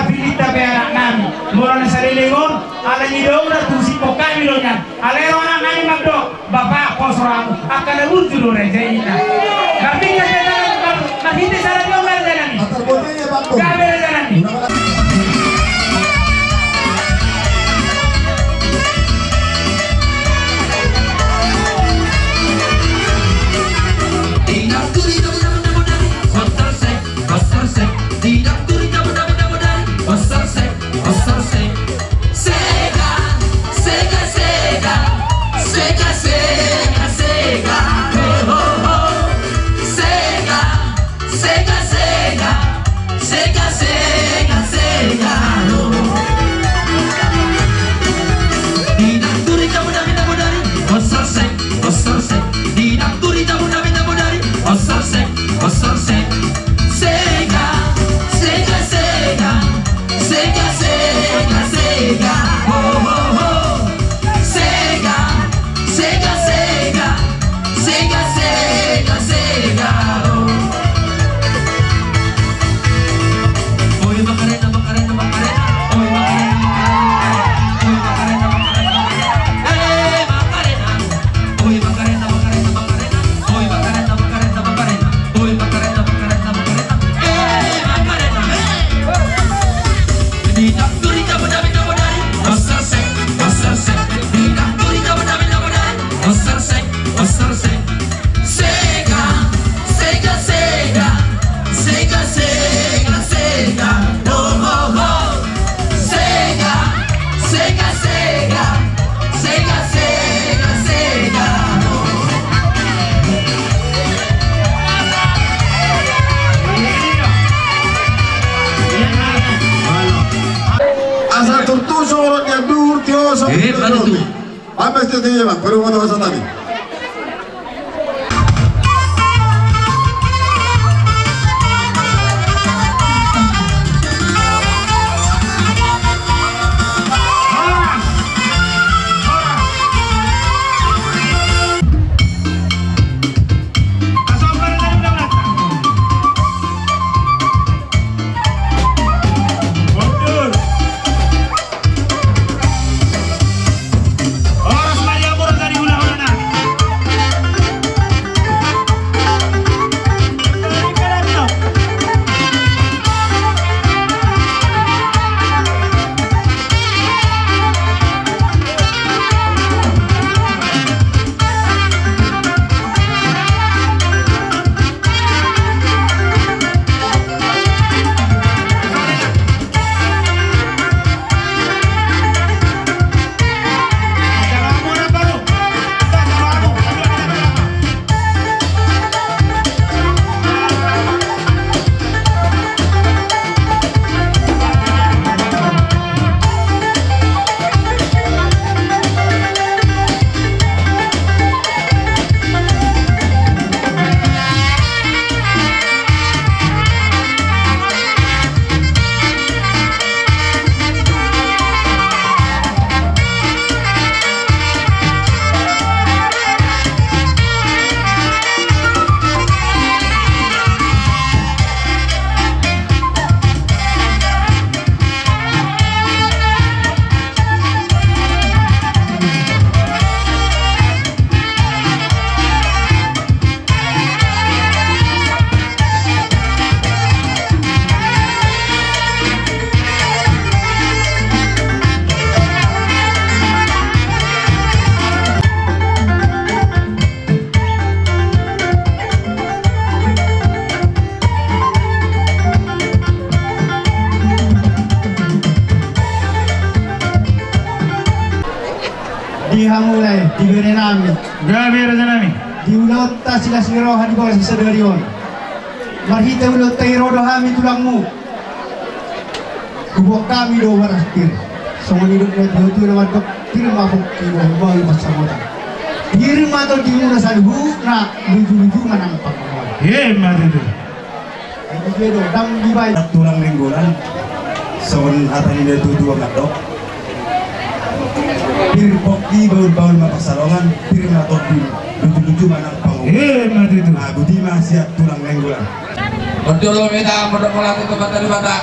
filita pe anak nami moron sarilingon ala nyidong na tusi pokami lo nyan alero anak nami magdo bapak kosoramu akan urju lo rejaina tapi kita makite sarang ngal janani gabe janani Apa itu dia bang? Baru mau tahu tadi. Dihamulai diberi nami gabe nami diulat tasila siroha di bawah sadarion marhita ulat tairodo hami tulangmu kubok kami do warastir songon hidup net hutu lewat dok firma bukti do bawi masamota firma to dimuna salhu na luju-luju manampak madu itu do dam dibai Tulang lingkungan songon atani dia tutu ngadok pir bokti baul-baul mapasarongan pir ngatok di lucu-lucu manang pangu madu itu budi mah siap tulang lenggulan Berdolo minta modok melatih tempat dari batak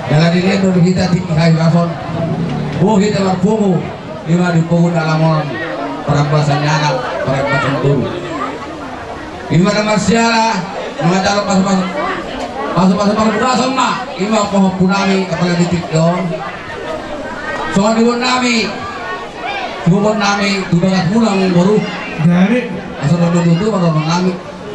Jangan dilihat dulu kita tingkai rason. Kita berpungu lima di pungu dalam perampasan nyana, perampasan turu. Gimana masyarakat mengajar masuk buka sama ima pohon punami kepala titik dong. Soal dibuat nami dibangat pulang baru Dari asal dulu baru nami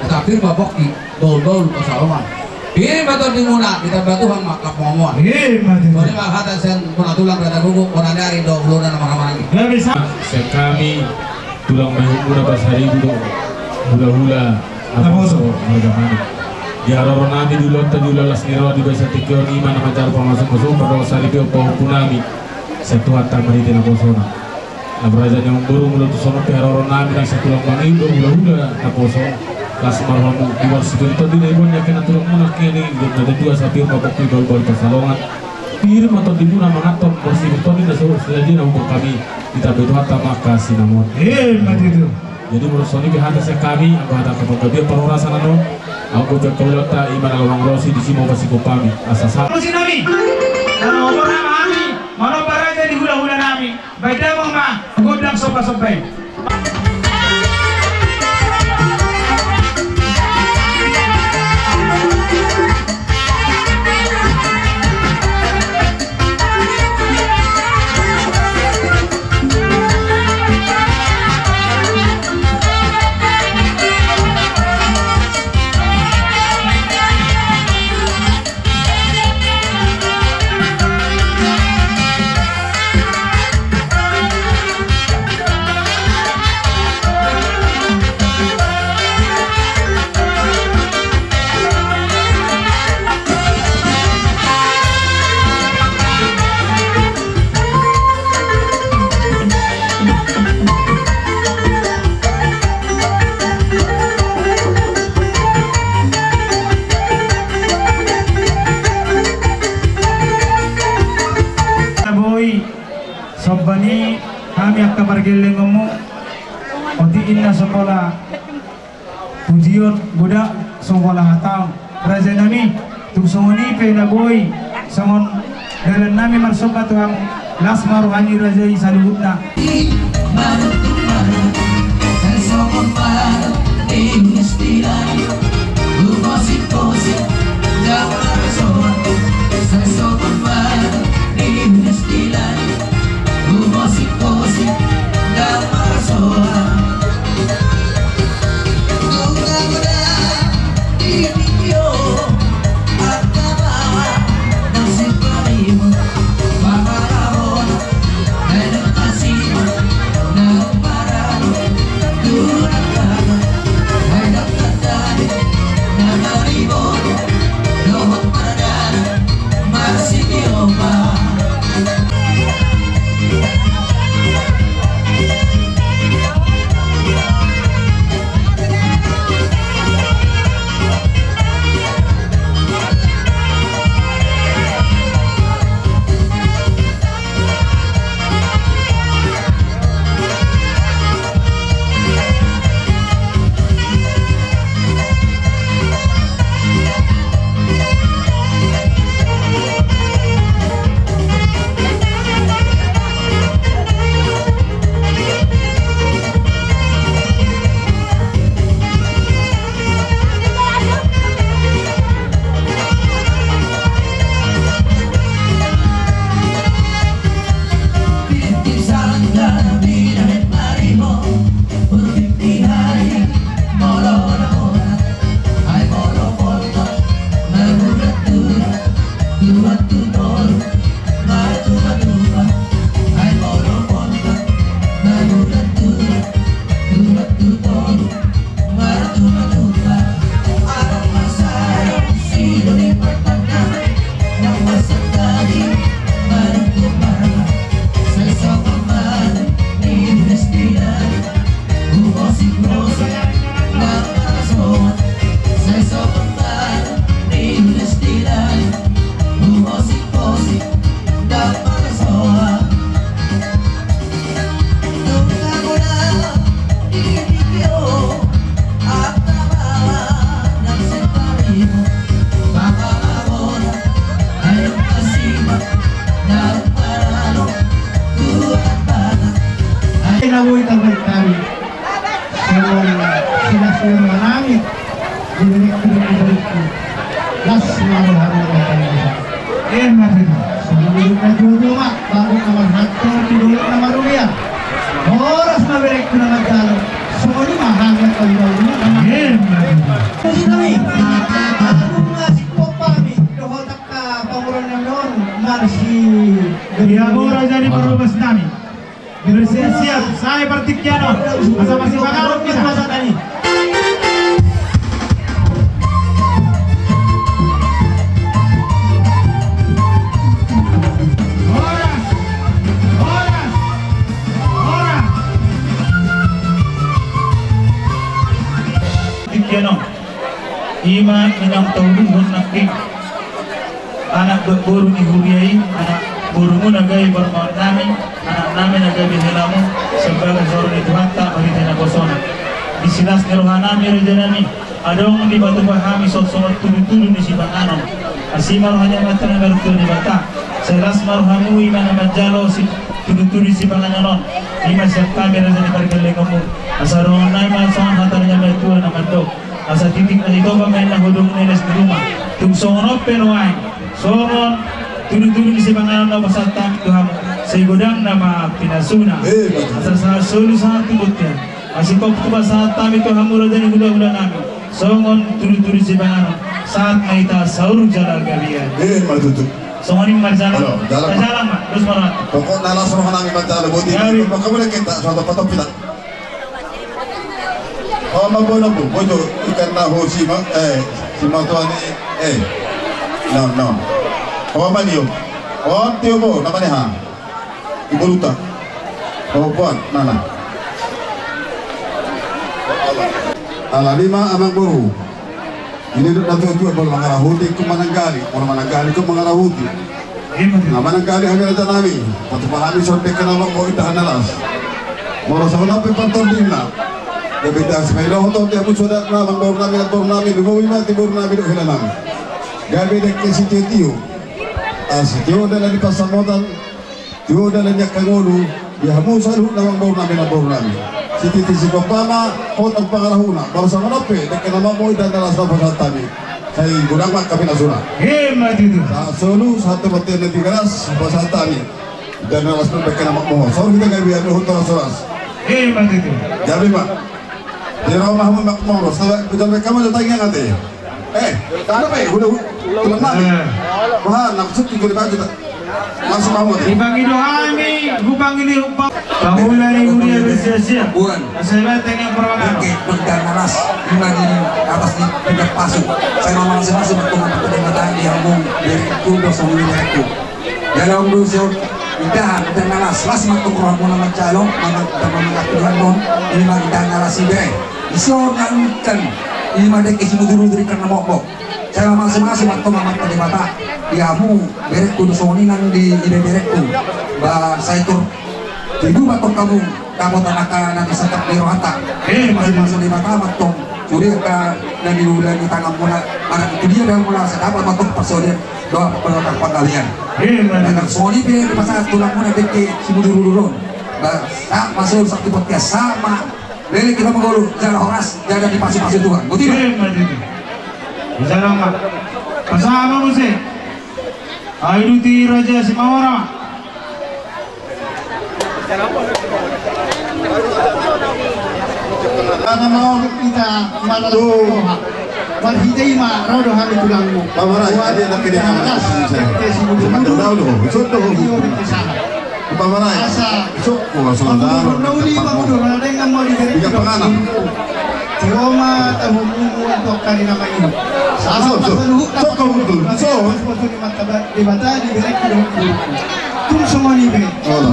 tapi baboki dol pasalman. Ini betul di muna kita batu hang makap momon. mati. Ini mah kata sen puna tulang kata guguk puna dari dong belum ada lagi. Gak bisa. Kami tulang mahimuna pas hari dulu hula-hula apa harga mana di aroro nami dulu tadi las niro di basa tikor iman macar pamasuk pada sari pio punami satu hatta meriti na posona na beraja yang buru mulut sono pe aroro nami na satu lang bangindo hula-hula na posona las marhamu di war sikurito di ibon yakin tulang muna kini ada dua sapir mabukti bal pasalongan pirim atau di muna mangaton bersikurito di na selaji na umur kami kita betul hatta makasih namon mati itu. Jadi menurut Sony kehata sekami aku hata kepada dia perorasan anu aku berkelota iman along rosi di sini masih kopami asasa Musim nami, kalau umur nami, mana baraja di hula-hula nami, baik dah mama, godang sopa-sopai. Sobbani kami akan bergeleng ngomong odi inna sekolah tujuan budak sekolah hatang raja nami tu songoni pe na boy songon dalam nami marsoka tuang lasmar hani raja isalubna No Nabuhay terbaik kami. Semua sila nami direktur las malu harus sebelum kedua baru nomor 1 dulu nomor rupiah horas direktur nomor jalan semua ini mahal ya kalau kami aku ngasih popami dohotak ka panguran non masih Agora jadi perubas nami. Bersiap-siap, saya Partikiano. Masa masih bakal kita masa tadi. Partikiano. Ima minang tawuhun naking anak berburu ni huriai, anak burumu nagai bermaut nami, anak nami nagai bihelamu sebagai seorang itu hatta bagi dana kosona. Di silas nerohanami rejanami, adong di batu bahami sot-sot turun-turun di sibanganon. Asima rohanya matang garut di bata. Selas marohamu imana majalo si turun-turun di sibanganon. Ima siap kami rejani parkele kamu. Asarong nai malsongan hatarnya metua nama dok. Asa titik na ito ba may nahudong nilas di rumah. Tungsongon penuai. Songon turun-turun di sibangan na basatang tuhamu sa godang nama pinasuna asa solu sa tubutyan asipop tuba sa tami tuhamu rodan guda-guda nami songon turun-turun di sibangan saat maita sauru jalan gabian matutup songon ini marjalan jalan mak terus marat pokok nalas roh nami marjalan bodi maka boleh kita suatu foto pilat oh mabono bu bojo ikan naho si tuan no apa mani yo? Oh, tiyo mo, namanya ha? Ibuluta. Oh, buat, mana? Ala lima amang buru. Ini duduk nanti juga baru mengarahuti ke mananggali. Orang mananggali ke mengarahuti. Nah, mananggali kami ada nami. Waktu pahami sortek kenapa mau itahan alas. Moro sauna pe pantor dimna. Gabita semelo hoto dia musuh dak na baru nami lumui mati baru nami do hilanami. Gabi dek situ tiu. Tio dalam di pasar modal, tio dalam nyakangolu, ya hamu salu nawang baru nami. Siti si kopama, hotel pangarahuna, baru sama nape, dekat nama moi dan dalam sahabat tani. Saya gudang mak kami nasura. Hemat itu. Solu satu betul nanti keras, pasal tani. Dan dalam sahabat dekat nama moi. Soal kita kami ada hotel nasuras. Hemat itu. Jadi mak, di rumah kamu mak mau, sampai kamu datang yang ada. Kenapa ya? Udah tulang nami. Wah, naksud juga dibagi tak? Masuk kamu. Dibagi doami, gubang ini upah. Bangunan ini udah bersia-sia. Bukan. Saya tengah perwangan. Oke, bengkar naras. Lagi atas di pinggir pasuk. Saya mau masing-masing bertemu dengan di album dari kudo sama aku. Dalam dosa idahan dan naras. Las matung roh mo naman calong, mga tuhan nun. Ini magdahan naras ibe. Iso nangkan. Ini madek isi muduru-duri karena mokbok. Saya masing-masing waktu mamat di mata diamu berek kudu soningan di ide-direkku ba saya tur ibu batok kamu tanaka nanti setak di rohata masing-masing di mata matong curi ka dan diulang di tangan mula mana itu dia dan mula sedapat batok persoalan doa pelakang pangkalian dan soni di pasar tulang muna deke si muduru-durun ba tak masuk satu podcast sama dari kita menggolu jalan horas jalan di pasir-pasir Tuhan betul Jalan mak, pasama mo si, ayo ti Raja Simawara. Karena mau kita malah doa, wanhidai ma rodo kami tulangmu. Pamara ada nak kena alas. Tahu doh, contoh. Pamara. Sok ko saudara. Nauli mamudo na dengan mau diberi. Tiga penganan. Tioma tahumu untuk kali nama ini. Sama kau betul. Di mata diberi kudu. Tum semua ni be.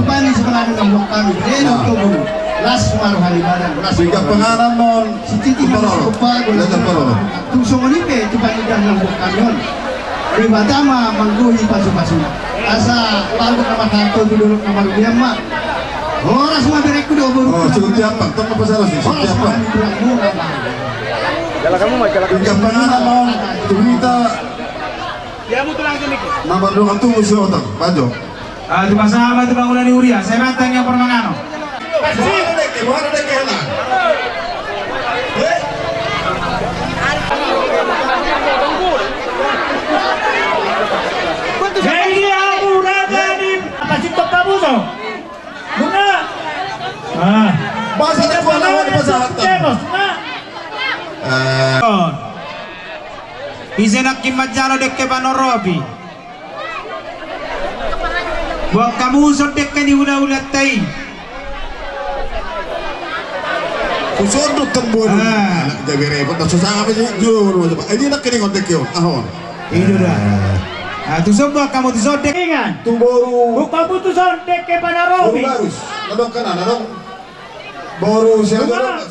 Pani sebenarnya dengan kami. Ini untuk dulu. Las maru hari badan. Tiga penganan mon. Siti masuk kepa. Tum semua ni be. Tupani dengan kami. Di mata ma mangguhi pasu-pasu. Asa lalu nama kantor dulu nama dia mak. Orang semua beri kudu. Seperti apa? Tunggu pasal sih. Seperti apa? Jalan kamu mah jalan. Tiga penganan mon. Kita. Dia mau tulang kemik. Nama doang tu musuh otak. Bajo. Itu pasama itu bangunan di Uria. Saya matang yang permangano. Mana dek enak. Jadi aku udah jadi kasih top kabuso. Buna. Masa dia lawan di pasahatan. Isenak kimajalo dek ke Panorobi. Buat kamu sodek kan di ulah-ulah tai. Kusodot kan bono. Jadi repot tak susah apa sih? Jujur macam. Ini nak kini kontak yo. Ahon. Itu dah. Tu semua kamu tu sodek kan? Tu baru. Bukan tu sodek ke Panorobi. Baru harus. Nadok kanan, nadok. Baru siapa?